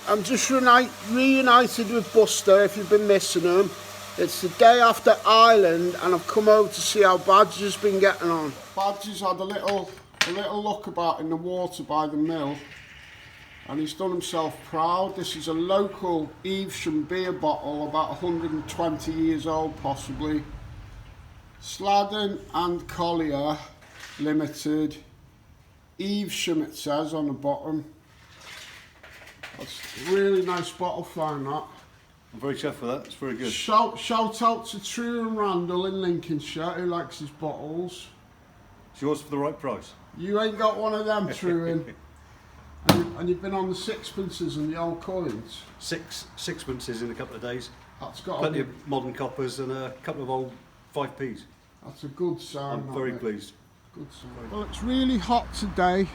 I'm just reunited with Buster, if you've been missing him. It's the day after Ireland, and I've come over to see how Badger's been getting on. Badger's had a little look about in the water by the mill, and he's done himself proud. This is a local Evesham beer bottle, about 120 years old possibly. Sladen and Collier Limited. Evesham it says on the bottom. That's a really nice bottle, find that. I'm very chuffed with that, it's very good. Shout out to True and Randall in Lincolnshire, who likes his bottles. It's yours for the right price. You ain't got one of them, True. And you've been on the sixpences and the old coins. Sixpences in a couple of days. That's got plenty of modern coppers and a couple of old 5p's. That's a good sign. I'm very pleased. Good sign. Well, it's really hot today.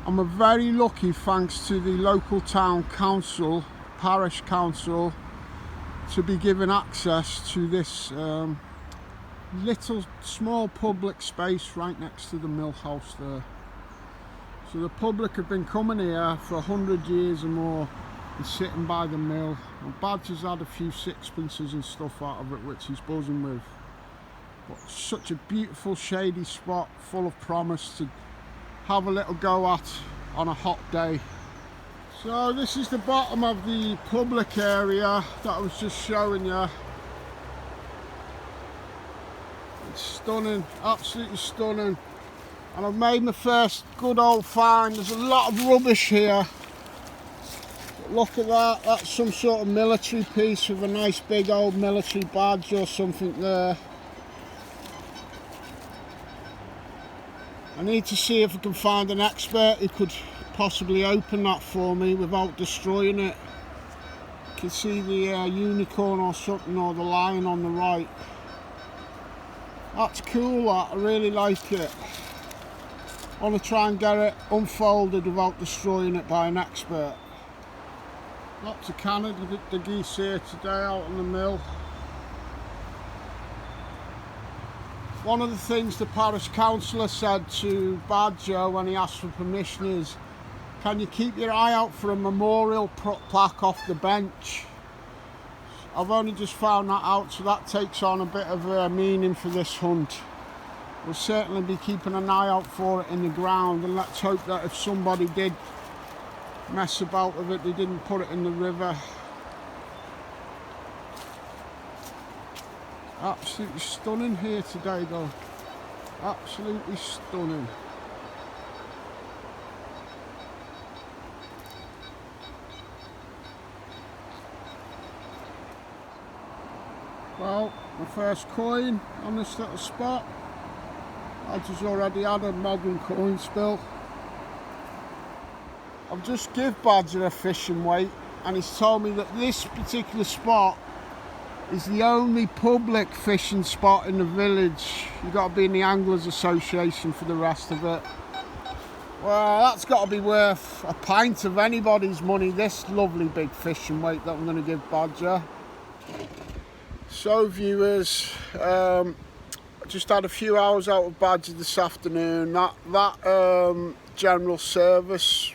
I'm very lucky, thanks to the local town council, parish council, to be given access to this little small public space right next to the mill house there. So the public have been coming here for 100 years or more and sitting by the mill. And Badger's had a few sixpences and stuff out of it, which he's buzzing with. But such a beautiful shady spot full of promise to have a little go at on a hot day. So this is the bottom of the public area that I was just showing you. It's stunning, absolutely stunning. And I've made my first good old find. There's a lot of rubbish here. But look at that, that's some sort of military piece with a nice big old military badge or something there. I need to see if I can find an expert who could possibly open that for me without destroying it. You can see the unicorn or something, or the lion on the right. That's cool, that. I really like it. I want to try and get it unfolded without destroying it by an expert. Lots of Canada the geese here today out in the mill. One of the things the parish councillor said to Badger when he asked for permission is, can you keep your eye out for a memorial plaque off the bench? I've only just found that out, so that takes on a bit of meaning for this hunt. We'll certainly be keeping an eye out for it in the ground, and let's hope that if somebody did mess about with it, they didn't put it in the river. Absolutely stunning here today though. Absolutely stunning. Well, my first coin on this little spot. I just already had a modern coin spill. I've just give Badger a fishing weight, and he's told me that this particular spot is the only public fishing spot in the village. You've got to be in the Anglers Association for the rest of it. Well, that's got to be worth a pint of anybody's money, this lovely big fishing weight that I'm going to give Badger. So viewers, I just had a few hours out with Badger this afternoon. That general service,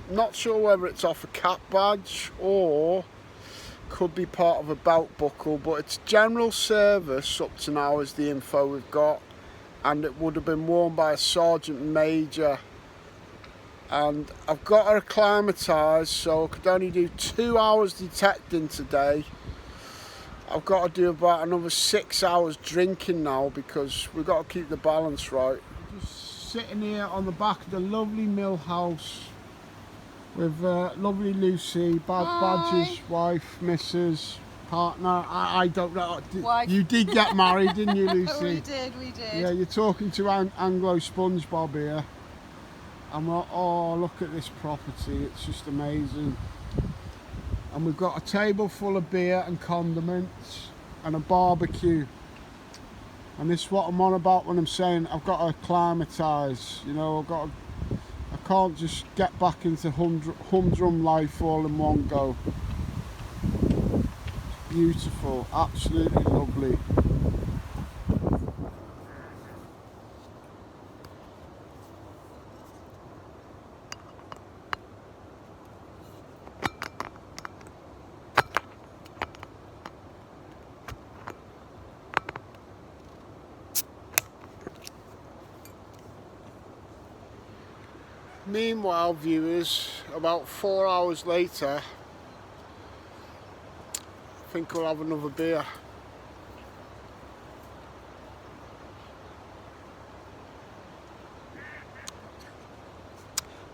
not sure whether it's off a cap badge or could be part of a belt buckle, but it's general service up to now is the info we've got, and it would have been worn by a sergeant major. And I've got her acclimatised, so I could only do 2 hours detecting today. I've got to do about another 6 hours drinking now, because we've got to keep the balance right. Just sitting here on the back of the lovely mill house with lovely Lucy, Badger's wife, Mrs. partner. I don't know. You did get married, didn't you, Lucy? We did. Yeah, you're talking to Anglo SpongeBob here. And we're, oh, look at this property. It's just amazing. And we've got a table full of beer and condiments and a barbecue. And this is what I'm on about when I'm saying I've got to acclimatise. You know, I can't just get back into humdrum life all in one go. Beautiful, absolutely lovely. Meanwhile, viewers, about 4 hours later, I think we'll have another beer.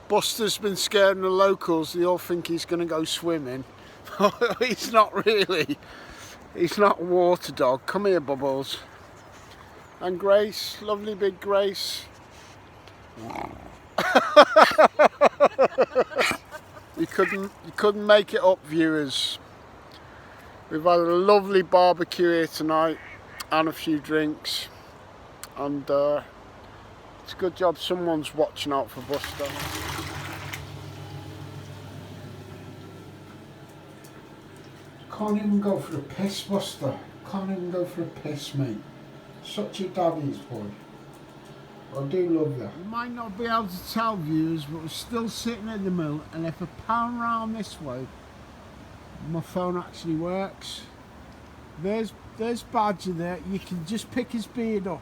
Buster's been scaring the locals. They all think he's going to go swimming. He's not really. He's not a water dog. Come here, Bubbles. And Grace, lovely big Grace. You couldn't make it up, viewers. We've had a lovely barbecue here tonight and a few drinks, and it's a good job someone's watching out for Buster. Can't even go for a piss, Buster. Can't even go for a piss, mate. Such a daddy's boy. I do love you. You might not be able to tell, viewers, but we're still sitting at the mill, and if I pan round this way, my phone actually works. There's Badger there. You can just pick his beard up.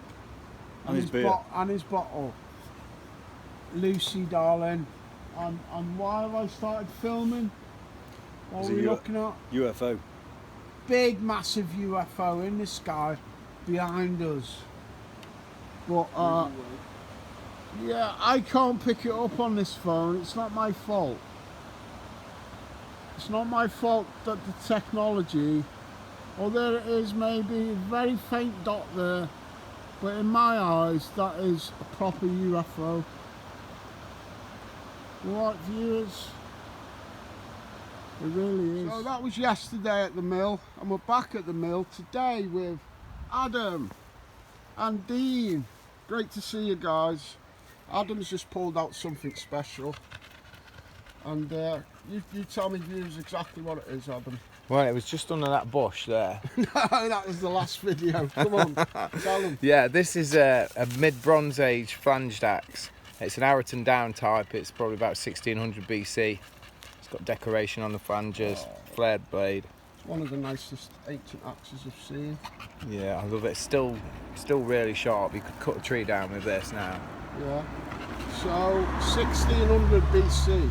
And his beer. And his bottle. Lucy, darling. And why have I started filming? What are we looking at? UFO. Big, massive UFO in the sky behind us. But yeah, I can't pick it up on this phone. It's not my fault. It's not my fault that the technology, or there it is, maybe a very faint dot there, but in my eyes that is a proper UFO. Right, viewers? It really is. So that was yesterday at the mill, and we're back at the mill today with Adam and Dean. Great to see you guys. Adam's just pulled out something special, and you tell me, viewers, exactly what it is, Adam. Well, it was just under that bush there. No, that was the last video. Come on, tell them. Yeah, this is a mid-Bronze Age flanged axe. It's an Arraton Down type. It's probably about 1600 BC. It's got decoration on the flanges, flared blade. It's one of the nicest ancient axes I've seen. Yeah, I love it. It's still really sharp. You could cut a tree down with this now. Yeah. So 1600 BC.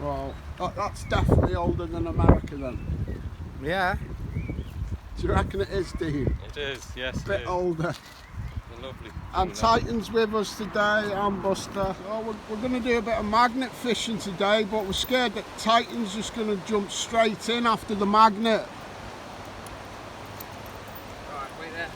Well, that's definitely older than America then. Yeah. Do you reckon it is, Dean? It is, yes. A bit older. Lovely. And Titan's with us today, and Buster. So we're going to do a bit of magnet fishing today, but we're scared that Titan's just going to jump straight in after the magnet. Right, wait there.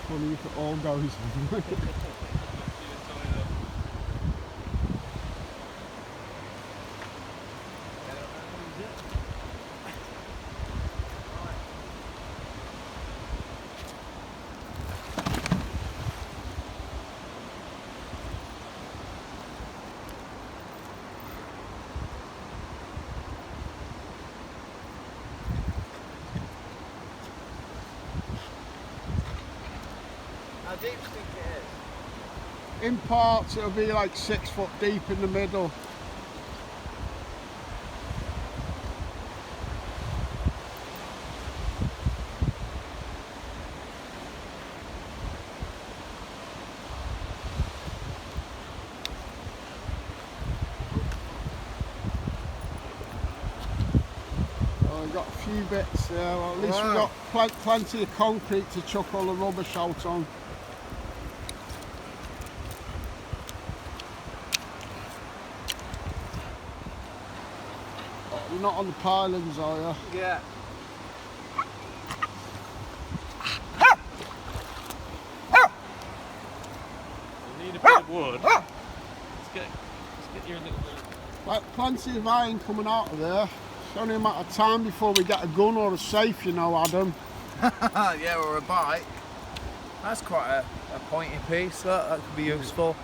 Funny if it all goes. How deep do you think it is? In parts it'll be like 6 foot deep in the middle. Oh, we've got a few bits there. Well, at least we've got plenty of concrete to chuck all the rubbish out on. You're not on the pylons, are you? Yeah. We need a bit of wood. Let's get your little Like, plenty of iron coming out of there. It's only a matter of time before we get a gun or a safe, you know, Adam. Yeah, or a bike. That's quite a pointy piece. That could be useful.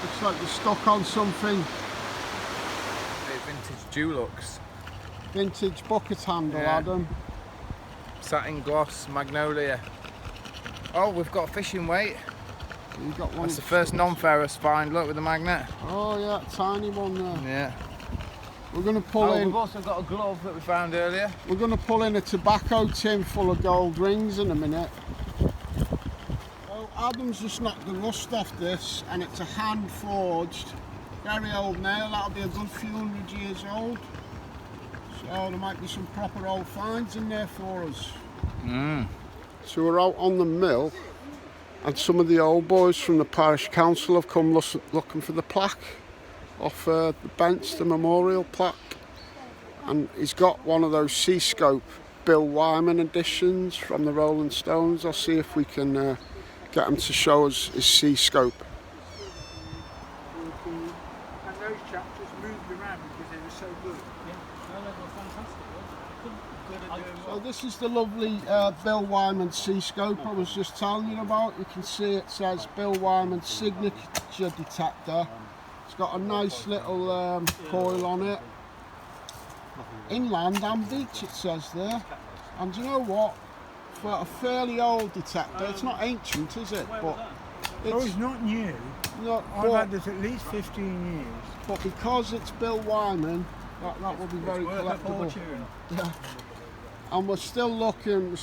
Looks like you're stuck on something. Vintage Dulux. Vintage bucket handle, Yeah. Adam. Satin gloss, magnolia. Oh, we've got a fishing weight. You got one. That's the first non-ferrous find, look, with the magnet. Oh yeah, tiny one there. Yeah. We're going to pull in. We've also got a glove that we found earlier. We're going to pull in a tobacco tin full of gold rings in a minute. Oh, Adam's just knocked the rust off this, and it's a hand forged, very old nail. That'll be a good few hundred years old. So there might be some proper old finds in there for us. So we're out on the mill, and some of the old boys from the parish council have come looking for the plaque off the bench, the memorial plaque. And he's got one of those Seascope Bill Wyman editions from the Rolling Stones. I'll see if we can get him to show us his Seascope. And those chaps just moved around because they were so good. So this is the lovely Bill Wyman Seascope I was just telling you about. You can see it says Bill Wyman signature detector. It's got a nice little coil on it. Inland and beach it says there. And you know what? For a fairly old detector, it's not ancient, is it? But Oh, it's not new. not, I've had this at least 15 years. but because it's Bill Wyman, that will be very collectible. Yeah. And we're still looking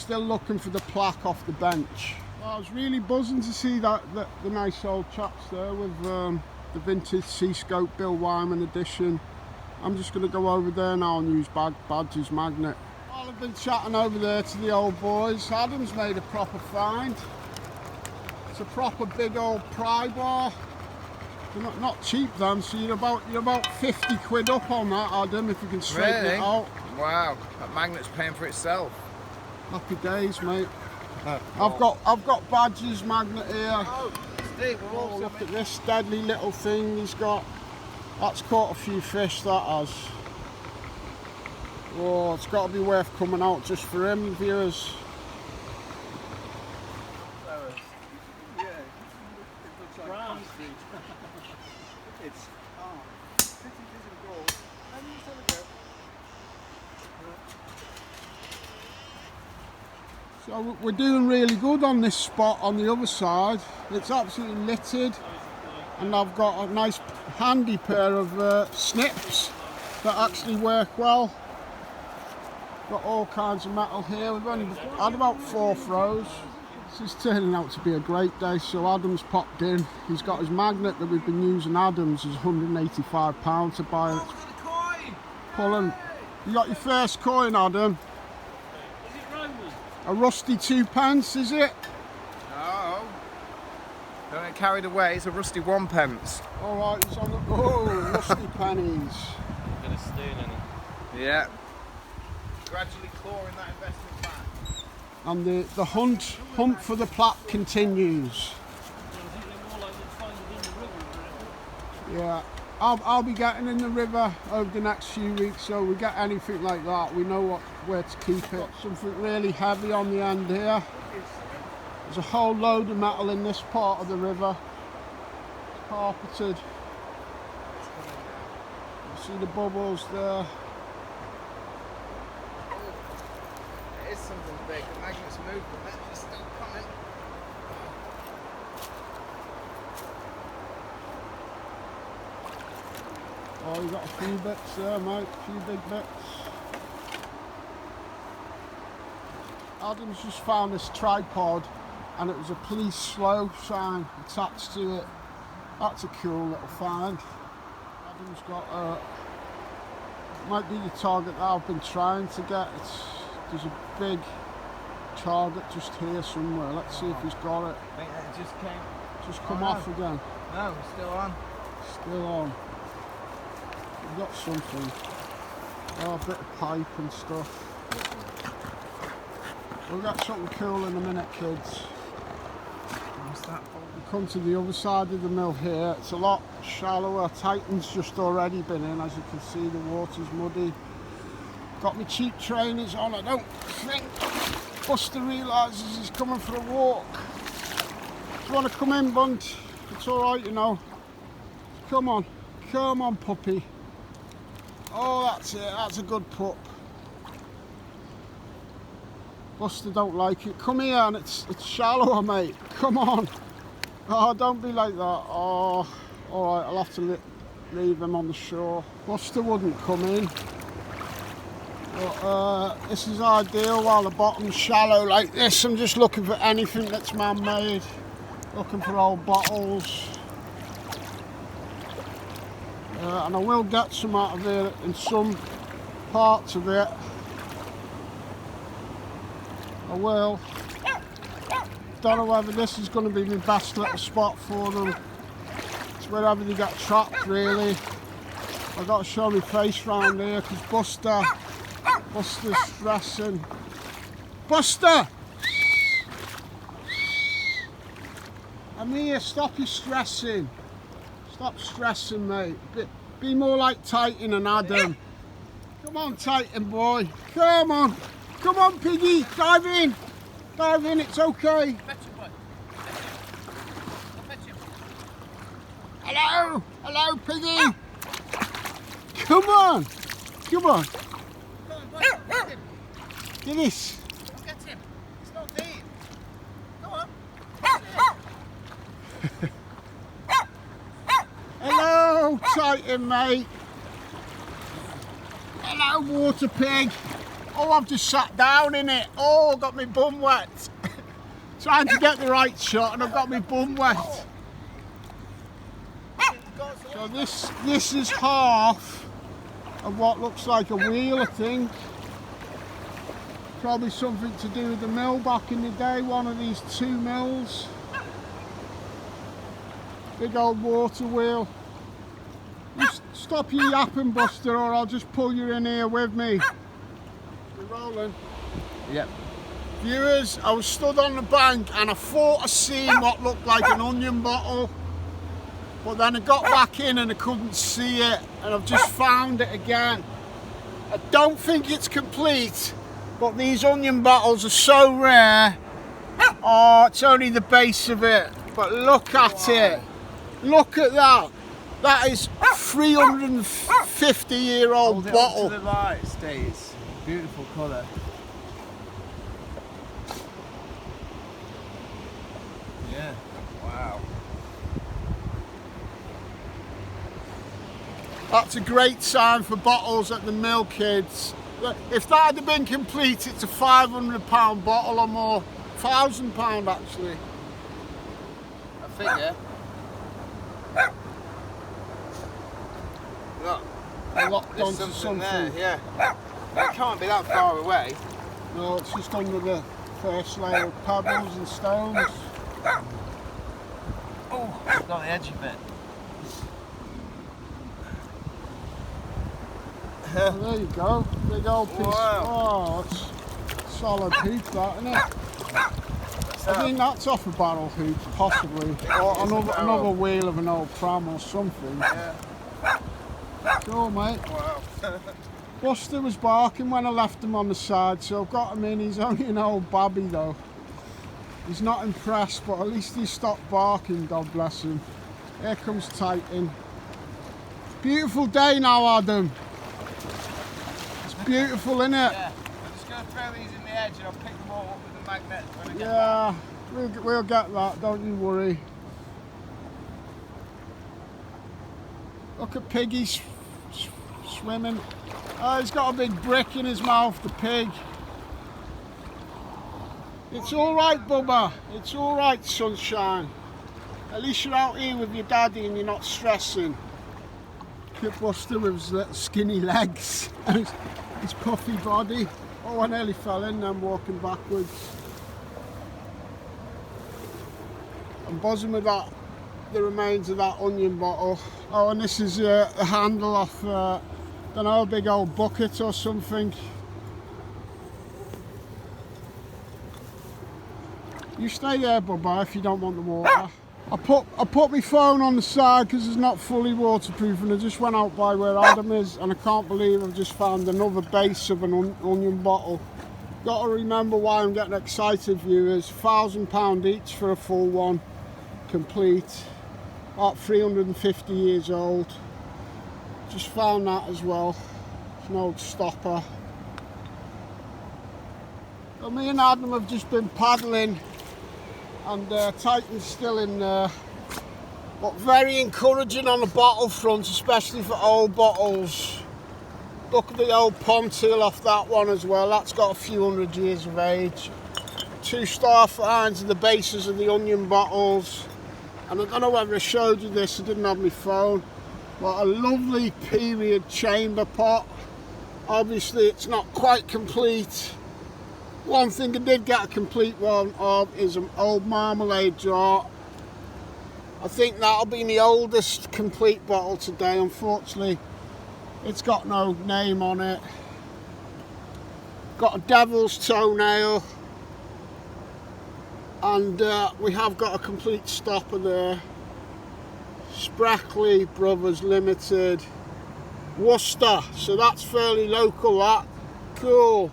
for the plaque off the bench. Well, I was really buzzing to see the nice old chaps there with the vintage Seascope Bill Wyman edition. I'm just going to go over there now and use Badger's magnet. While I've been chatting over there to the old boys, Adam's made a proper find. It's a proper big old pry bar. They're not cheap then, so you're about 50 quid up on that, Adam, if you can straighten Really? it out. Wow, that magnet's paying for itself. Happy days, mate. I've got Badger's magnet here. Oh, Steve, we're Oh, all look at this deadly little thing he's got. That's caught a few fish, that has. Oh, it's got to be worth coming out just for him, viewers. So we're doing really good on this spot on the other side. It's absolutely littered, and I've got a nice handy pair of snips that actually work well. Got all kinds of metal here. We've only had about 4 throws. This is turning out to be a great day. So Adam's popped in. He's got his magnet that we've been using. Adam's is £185 to buy it. Pulling. You got your first coin, Adam. A rusty 2p, is it? No. Don't get carried away, it's a rusty 1p. Alright, he's on the... Oh, rusty pennies. Get a stain in it. Yeah. Gradually clawing that investment back. And the hunt for the plaque continues. Yeah, I'll be getting in the river over the next few weeks, so we get anything like that, we know where to keep it. Got something really heavy on the end here. There's a whole load of metal in this part of the river. It's carpeted. You see the bubbles there. It is something big, the magnet's moved a bit, it's still coming. Oh, you got a few bits there, mate, a few big bits. Adam's just found this tripod, and it was a police slow sign attached to it. That's a cool little find. Adam's got might be the target that I've been trying to get. There's a big target just here somewhere. Let's see if he's got it. I think that just came. Just come off again. No, it's still on. Still on. We've got something. Oh, a bit of pipe and stuff. We'll get something cool in a minute, kids. What's that? We come to the other side of the mill here. It's a lot shallower. Titan's just already been in, as you can see. The water's muddy. Got my cheap trainers on. I don't think Buster realises he's coming for a walk. Do you want to come in, Bunt? It's all right, you know. Come on. Come on, puppy. Oh, that's it. That's a good pup. Buster don't like it. Come here, and it's shallower, mate. Come on. Oh, don't be like that. Oh, all right. I'll have to leave him on the shore. Buster wouldn't come in. But this is ideal while the bottom's shallow like this. I'm just looking for anything that's man-made. Looking for old bottles. And I will get some out of here in some parts of it. I will. Don't know whether this is going to be my best little spot for them. It's wherever they get trapped, really. I've got to show my face round here because Buster's stressing. Buster! I'm here, stop your stressing. Stop stressing, mate. Be more like Titan and Adam. Come on, Titan boy. Come on. Come on, piggy. Dive in. Dive in, it's okay. Hello. Hello, piggy. Come on. Come on. Get this. Get him. It's not deep. Come on. Hello, Titan, mate. Hello, water pig. Oh, I've just sat down in it. Oh, got my bum wet. Trying to get the right shot and I've got my bum wet. So this is half of what looks like a wheel, I think. Probably something to do with the mill back in the day, one of these 2 mills. Big old water wheel. You stop your yapping, Buster, or I'll just pull you in here with me. We're rolling. Yep. Viewers, I was stood on the bank and I thought I seen what looked like an onion bottle. But then I got back in and I couldn't see it, and I've just found it again. I don't think it's complete, but these onion bottles are so rare. Oh, it's only the base of it. But look at it. Look at that. That is 350-year-old bottle. To the light, Steve. Beautiful colour. Yeah. Wow. That's a great sign for bottles at the mill, kids. If that had been complete, it's a £500 bottle or more. £1,000 actually. I figure. Look, Locked there's onto something there, something. yeah. It can't be that far away. No, it's just under the first layer of pebbles and stones. Oh, it's got the edge of it. Oh, there you go. Big old piece. Wow. Oh, it's solid hoop, that, isn't it? I think that's off a barrel hoop, possibly. Or another wheel of an old pram or something. Yeah. Cool, mate. Wow. Buster was barking when I left him on the side, so I've got him in. He's only an old babby though. He's not impressed, but at least he stopped barking, God bless him. Here comes Titan. Beautiful day now, Adam. It's beautiful, isn't it? Yeah. I'm just going to throw these in the edge and I'll pick them all up with the magnet when I get Yeah, we'll get that, don't you worry. Look at Piggy swimming. Oh, he's got a big brick in his mouth, the pig. It's all right, Bubba. It's all right, sunshine. At least you're out here with your daddy and you're not stressing. Look at Buster with his little skinny legs and his puffy body. Oh, I nearly fell in then walking backwards. I'm buzzing with that, the remains of that onion bottle. Oh, and this is the handle off, don't know, a big old bucket or something. You stay there, Bubba, if you don't want the water. I put my phone on the side because it's not fully waterproof, and I just went out by where Adam is, and I can't believe I've just found another base of an onion bottle. Got to remember why I'm getting excited, viewers. £1,000 each for a full one, complete. about 350 years old. Just found that as well. It's an old stopper. So me and Adam have just been paddling, and Titan's still in there. But very encouraging on the bottle front, especially for old bottles. Look at the old pontil off that one as well. That's got a few hundred years of age. 2-star finds at the bases of the onion bottles. And I don't know whether I showed you this, I didn't have my phone. But a lovely period chamber pot. Obviously it's not quite complete. One thing I did get a complete one of is an old marmalade jar. I think that'll be the oldest complete bottle today. Unfortunately, it's got no name on it. Got a devil's toenail. And we have got a complete stopper there. Sprackley Brothers Limited, Worcester. So that's fairly local, that. Cool.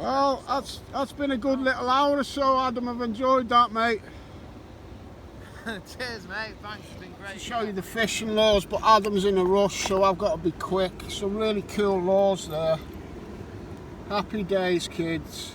Well, that's been a good little hour or so, Adam. I've enjoyed that, mate. Cheers, mate. Thanks, it's been great. To show you the fishing laws, but Adam's in a rush, so I've got to be quick. Some really cool laws there. Happy days, kids.